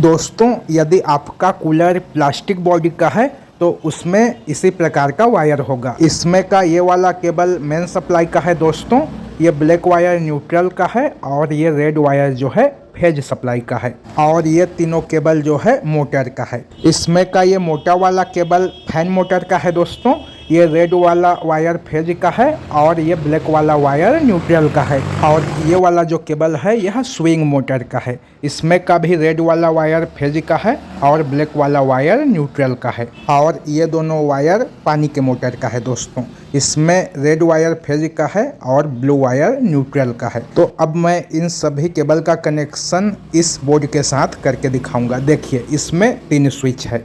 दोस्तों, यदि आपका कूलर प्लास्टिक बॉडी का है तो उसमें इसी प्रकार का वायर होगा। इसमें का ये वाला केबल मेन सप्लाई का है दोस्तों, ये ब्लैक वायर न्यूट्रल का है और ये रेड वायर जो है फेज सप्लाई का है, और ये तीनों केबल जो है मोटर का है। इसमें का ये मोटा वाला केबल फैन मोटर का है दोस्तों, ये रेड वाला वायर फेज का है और ये ब्लैक वाला वायर न्यूट्रल का है, और ये वाला जो केबल है यह स्विंग मोटर का है। इसमें का भी रेड वाला वायर फेज का है और ब्लैक वाला वायर न्यूट्रल का है, और ये दोनों वायर पानी के मोटर का है दोस्तों। इसमें रेड वायर फेज का है और ब्लू वायर न्यूट्रल का है। तो अब मैं इन सभी केबल का कनेक्शन इस बोर्ड के साथ करके दिखाऊंगा। देखिए, इसमें 3 स्विच है।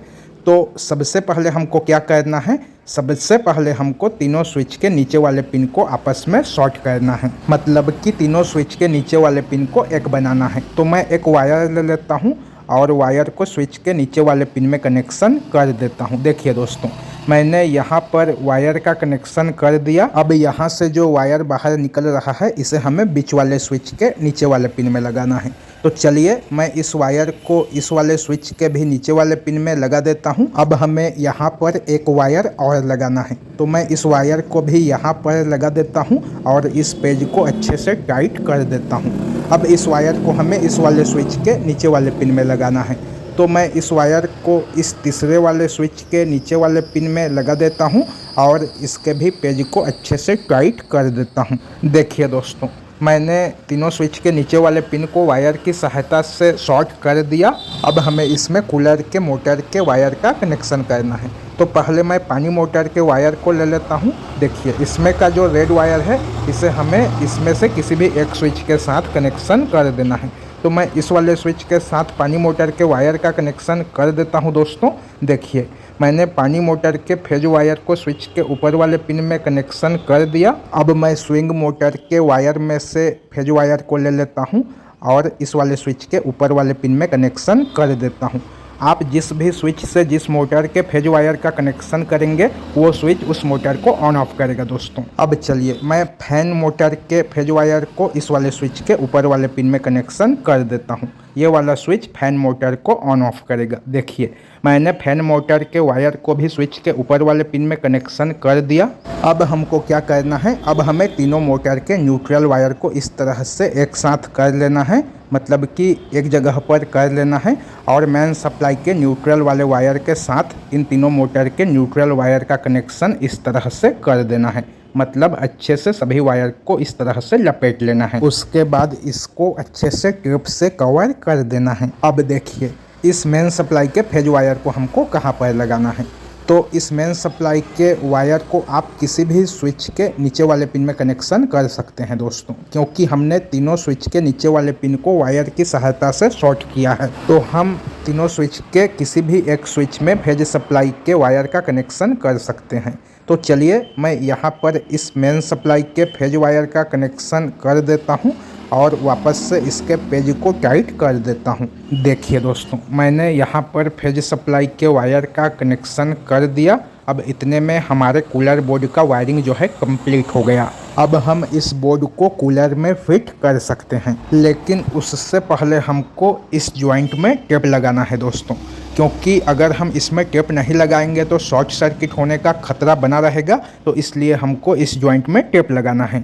तो सबसे पहले हमको क्या करना है, सबसे पहले हमको तीनों स्विच के नीचे वाले पिन को आपस में शॉर्ट करना है, मतलब कि तीनों स्विच के नीचे वाले पिन को एक बनाना है। तो मैं एक वायर ले लेता हूँ और वायर को स्विच के नीचे वाले पिन में कनेक्शन कर देता हूँ। देखिए दोस्तों, मैंने यहाँ पर वायर का कनेक्शन कर दिया। अब यहाँ से जो वायर बाहर निकल रहा है इसे हमें बीच वाले स्विच के नीचे वाले पिन में लगाना है। तो चलिए मैं इस वायर को इस वाले स्विच के भी नीचे वाले पिन में लगा देता हूँ। अब हमें यहाँ पर एक वायर और लगाना है, तो मैं इस वायर को भी यहाँ पर लगा देता हूँ और इस पेज को अच्छे से टाइट कर देता हूँ। अब इस वायर को हमें इस वाले स्विच के नीचे वाले पिन में लगाना है, तो मैं इस वायर को इस तीसरे वाले स्विच के नीचे वाले पिन में लगा देता हूं और इसके भी पेज को अच्छे से टाइट कर देता हूं। देखिए दोस्तों, मैंने तीनों स्विच के नीचे वाले पिन को वायर की सहायता से शॉर्ट कर दिया। अब हमें इसमें कूलर के मोटर के वायर का कनेक्शन करना है। तो पहले मैं पानी मोटर के वायर को ले लेता हूँ। देखिए, इसमें का जो रेड वायर है इसे हमें इसमें से किसी भी एक स्विच के साथ कनेक्शन कर देना है। तो मैं इस वाले स्विच के साथ पानी मोटर के वायर का कनेक्शन कर देता हूं दोस्तों। देखिए, मैंने पानी मोटर के फेज वायर को स्विच के ऊपर वाले पिन में कनेक्शन कर दिया। अब मैं स्विंग मोटर के वायर में से फेज वायर को ले लेता हूं और इस वाले स्विच के ऊपर वाले पिन में कनेक्शन कर देता हूं। आप जिस भी स्विच से जिस मोटर के फेज वायर का कनेक्शन करेंगे वो स्विच उस मोटर को ऑन ऑफ करेगा दोस्तों। अब चलिए मैं फैन मोटर के फेज वायर को इस वाले स्विच के ऊपर वाले पिन में कनेक्शन कर देता हूँ। ये वाला स्विच फैन मोटर को ऑन ऑफ करेगा। देखिए, मैंने फैन मोटर के वायर को भी स्विच के ऊपर वाले पिन में कनेक्शन कर दिया। अब हमको क्या करना है, अब हमें तीनों मोटर के न्यूट्रल वायर को इस तरह से एक साथ कर लेना है, मतलब कि एक जगह पर कर लेना है, और मेन सप्लाई के न्यूट्रल वाले वायर के साथ इन तीनों मोटर के न्यूट्रल वायर का कनेक्शन इस तरह से कर देना है। मतलब अच्छे से सभी वायर को इस तरह से लपेट लेना है। उसके बाद इसको अच्छे से टेप से कवर कर देना है। अब देखिए, इस मेन सप्लाई के फेज वायर को हमको कहाँ पर लगाना है। तो इस मेन सप्लाई के वायर को आप किसी भी स्विच के नीचे वाले पिन में कनेक्शन कर सकते हैं दोस्तों, क्योंकि हमने तीनों स्विच के नीचे वाले पिन को वायर की सहायता से शॉर्ट किया है। तो हम तीनों स्विच के किसी भी एक स्विच में फेज सप्लाई के वायर का कनेक्शन कर सकते हैं। तो चलिए मैं यहाँ पर इस मेन सप्लाई के फेज वायर का कनेक्शन कर देता हूँ और वापस से इसके पेज को टाइट कर देता हूँ। देखिए दोस्तों, मैंने यहाँ पर फेज सप्लाई के वायर का कनेक्शन कर दिया। अब इतने में हमारे कूलर बोर्ड का वायरिंग जो है कंप्लीट हो गया। अब हम इस बोर्ड को कूलर में फिट कर सकते हैं, लेकिन उससे पहले हमको इस जॉइंट में टेप लगाना है दोस्तों, क्योंकि अगर हम इसमें टेप नहीं लगाएंगे तो शॉर्ट सर्किट होने का खतरा बना रहेगा। तो इसलिए हमको इस जॉइंट में टेप लगाना है।